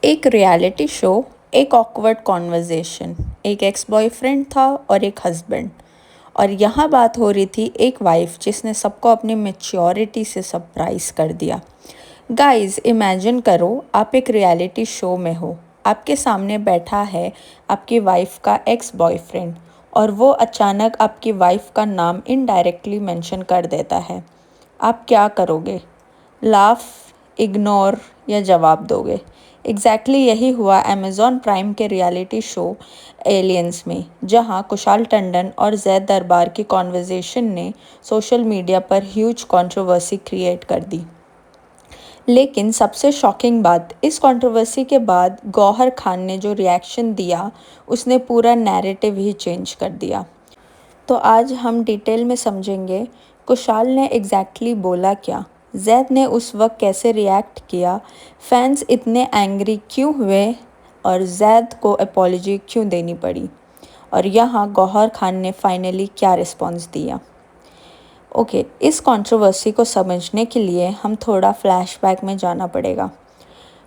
एक reality show, एक awkward conversation, एक एक्स बॉयफ्रेंड था और एक हस्बैंड। और यहाँ बात हो रही थी एक वाइफ जिसने सबको अपनी मेच्योरिटी से सरप्राइज कर दिया। गाइस, इमेजिन करो आप एक रियलिटी शो में हो। आपके सामने बैठा है आपकी वाइफ का एक्स बॉयफ्रेंड और वो अचानक आपकी वाइफ का नाम इनडायरेक्टली मेंशन कर देता है। आप क्या करोगे? लाफ, इग्नोर या जवाब दोगे? यही हुआ अमेज़ॉन प्राइम के रियलिटी शो एलियंस में, जहां कुशाल टंडन और जैद दरबार की कॉन्वर्जेशन ने सोशल मीडिया पर ह्यूज कंट्रोवर्सी क्रिएट कर दी। लेकिन सबसे शॉकिंग बात, इस कंट्रोवर्सी के बाद गौहर खान ने जो रिएक्शन दिया, उसने पूरा नैरेटिव ही चेंज कर दिया। तो आज हम डिटेल में समझेंगे कुशाल ने बोला क्या, जैद ने उस वक्त कैसे रिएक्ट किया, फैंस इतने एंग्री क्यों हुए और जैद को अपॉलजी क्यों देनी पड़ी, और यहाँ गौहर खान ने फाइनली क्या रिस्पॉन्स दिया। इस कंट्रोवर्सी को समझने के लिए हम थोड़ा फ्लैशबैक में जाना पड़ेगा।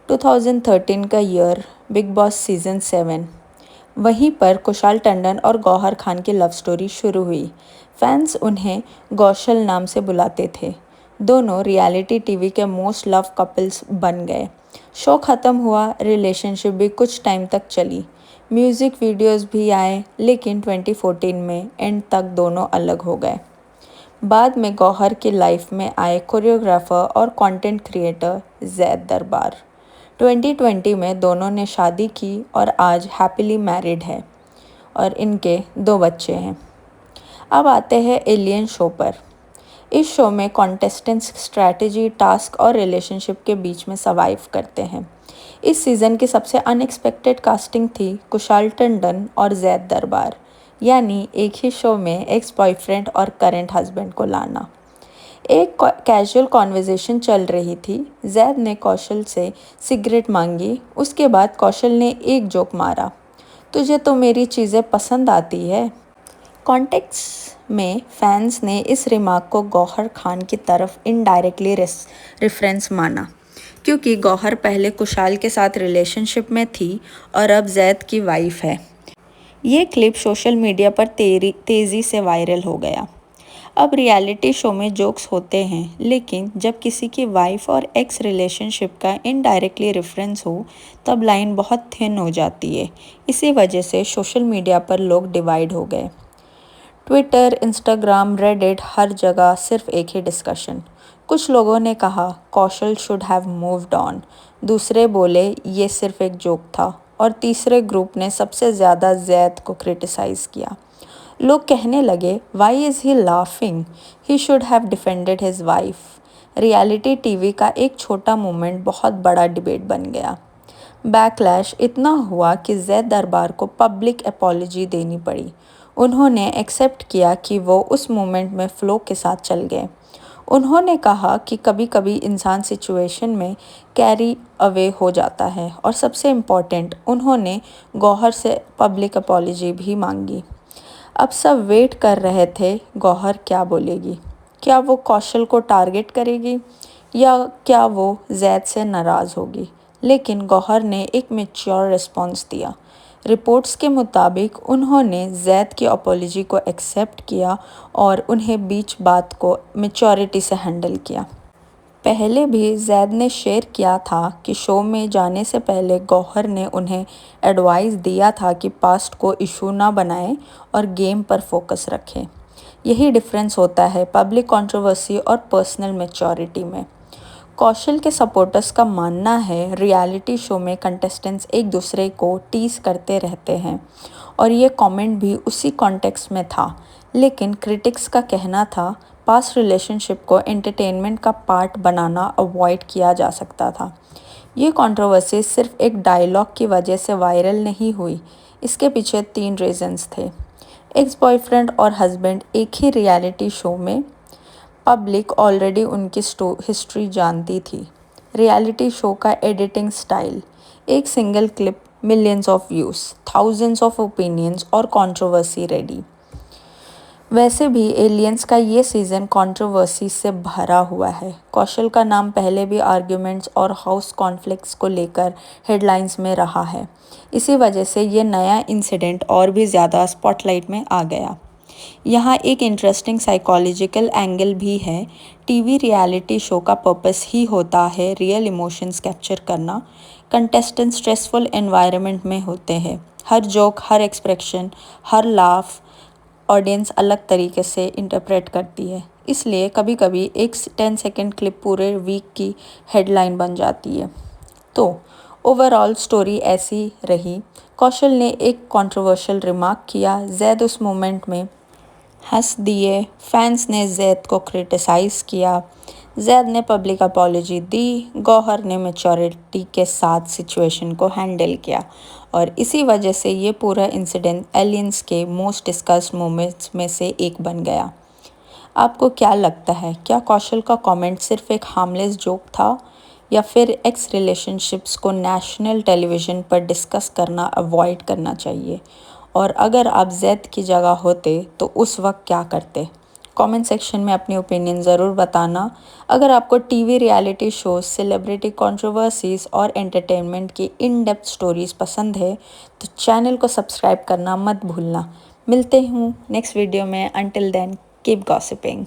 2013 का ईयर, बिग बॉस सीज़न 7। वहीं पर कुशाल टंडन और गौहर खान की लव स्टोरी शुरू हुई। फैंस उन्हें कौशल नाम से बुलाते थे। दोनों रियलिटी टीवी के मोस्ट लव कपल्स बन गए। शो ख़त्म हुआ, रिलेशनशिप भी कुछ टाइम तक चली, म्यूज़िक वीडियोस भी आए, लेकिन 2014 में एंड तक दोनों अलग हो गए। बाद में गौहर की लाइफ में आए कोरियोग्राफर और कंटेंट क्रिएटर जैद दरबार। 2020 में दोनों ने शादी की और आज हैप्पीली मैरिड है और इनके 2 बच्चे हैं। अब आते हैं एलियन शो पर। इस शो में कॉन्टेस्टेंट्स स्ट्रैटेजी, टास्क और रिलेशनशिप के बीच में सर्वाइव करते हैं। इस सीज़न की सबसे अनएक्सपेक्टेड कास्टिंग थी कुशाल टंडन और जैद दरबार, यानी एक ही शो में एक्स बॉयफ्रेंड और करंट हस्बैंड को लाना। एक कैजुअल कॉन्वर्जेशन चल रही थी। जैद ने कौशल से सिगरेट मांगी। उसके बाद कौशल ने एक जोक मारा, तुझे तो मेरी चीज़ें पसंद आती है। कॉन्टेक्स्ट में फैंस ने इस रिमार्क को गौहर खान की तरफ इनडायरेक्टली रेफरेंस माना, क्योंकि गौहर पहले कुशाल के साथ रिलेशनशिप में थी और अब जैद की वाइफ है। ये क्लिप सोशल मीडिया पर तेज़ी से वायरल हो गया। अब रियलिटी शो में जोक्स होते हैं, लेकिन जब किसी की वाइफ और एक्स रिलेशनशिप का इनडायरेक्टली रेफरेंस हो, तब लाइन बहुत थिन हो जाती है। इसी वजह से सोशल मीडिया पर लोग डिवाइड हो गए। ट्विटर, इंस्टाग्राम, रेडिट, हर जगह सिर्फ एक ही डिस्कशन। कुछ लोगों ने कहा कौशल शुड हैव मूव्ड ऑन, दूसरे बोले ये सिर्फ एक जोक था, और तीसरे ग्रुप ने सबसे ज़्यादा जैद को क्रिटिसाइज़ किया। लोग कहने लगे, why is he laughing, he should have defended his wife. Reality TV का एक छोटा मोमेंट बहुत बड़ा डिबेट बन गया। बैकलैश इतना हुआ कि जैद दरबार को पब्लिक अपॉलजी देनी पड़ी। उन्होंने एक्सेप्ट किया कि वो उस मोमेंट में फ़्लो के साथ चल गए। उन्होंने कहा कि कभी कभी इंसान सिचुएशन में कैरी अवे हो जाता है, और सबसे इम्पॉर्टेंट, उन्होंने गौहर से पब्लिक अपॉलजी भी मांगी। अब सब वेट कर रहे थे गौहर क्या बोलेगी। क्या वो कौशल को टारगेट करेगी या क्या वो जैद से नाराज़ होगी। लेकिन गौहर ने एक मैच्योर रिस्पॉन्स दिया। रिपोर्ट्स के मुताबिक उन्होंने जैद की अपॉलजी को एक्सेप्ट किया और उन्हें बीच बात को मैच्योरिटी से हैंडल किया। पहले भी जैद ने शेयर किया था कि शो में जाने से पहले गौहर ने उन्हें एडवाइस दिया था कि पास्ट को इशू ना बनाएं और गेम पर फोकस रखें। यही डिफरेंस होता है पब्लिक कंट्रोवर्सी और पर्सनल मैच्योरिटी में। कौशल के सपोर्टर्स का मानना है रियलिटी शो में कंटेस्टेंट्स एक दूसरे को टीज करते रहते हैं, और ये कमेंट भी उसी कॉन्टेक्स्ट में था। लेकिन क्रिटिक्स का कहना था पास्ट रिलेशनशिप को एंटरटेनमेंट का पार्ट बनाना अवॉइड किया जा सकता था। ये कंट्रोवर्सी सिर्फ एक डायलॉग की वजह से वायरल नहीं हुई, इसके पीछे 3 रीजंस थे। एक्स बॉयफ्रेंड और हस्बैंड एक ही रियलिटी शो में, पब्लिक ऑलरेडी उनकी हिस्ट्री जानती थी। रियलिटी शो का एडिटिंग स्टाइल, एक single clip, millions of views, thousands of opinions और कंट्रोवर्सी रेडी। वैसे भी एलियंस का ये सीज़न कंट्रोवर्सी से भरा हुआ है। कौशल का नाम पहले भी आर्ग्यूमेंट्स और हाउस कॉन्फ्लिक्ट्स को लेकर हेडलाइंस में रहा है। इसी वजह से ये नया इंसिडेंट और भी ज़्यादा स्पॉटलाइट में आ गया। यहाँ एक इंटरेस्टिंग साइकोलॉजिकल एंगल भी है। टीवी रियलिटी शो का पर्पस ही होता है रियल इमोशंस कैप्चर करना। कंटेस्टेंट स्ट्रेसफुल एनवायरनमेंट में होते हैं। हर जोक, हर एक्सप्रेशन, हर लाफ ऑडियंस अलग तरीके से इंटरप्रेट करती है। इसलिए कभी कभी एक 10 सेकेंड क्लिप पूरे वीक की हेडलाइन बन जाती है। तो ओवरऑल स्टोरी ऐसी रही। कौशल ने एक कंट्रोवर्शियल रिमार्क किया, जैद उस मोमेंट में हंस दिए। फैंस ने जैद को क्रिटिसाइज़ किया। जैद ने पब्लिक अपॉलॉजी दी। गौहर ने मैच्योरिटी के साथ सिचुएशन को हैंडल किया और इसी वजह से ये पूरा इंसिडेंट एलियंस के मोस्ट डिस्कस्ड मोमेंट्स में से एक बन गया। आपको क्या लगता है, क्या कौशल का कमेंट सिर्फ एक हार्मलेस जोक था या फिर एक्स रिलेशनशिप्स को नेशनल टेलीविज़न पर डिस्कस करना अवॉइड करना चाहिए? और अगर आप जैद की जगह होते तो उस वक्त क्या करते? कमेंट सेक्शन में अपनी ओपिनियन ज़रूर बताना। अगर आपको TV reality shows, celebrity controversies और एंटरटेनमेंट की इन डेप्थ स्टोरीज पसंद है तो चैनल को सब्सक्राइब करना मत भूलना। मिलते हूँ नेक्स्ट वीडियो में। Until then keep gossiping.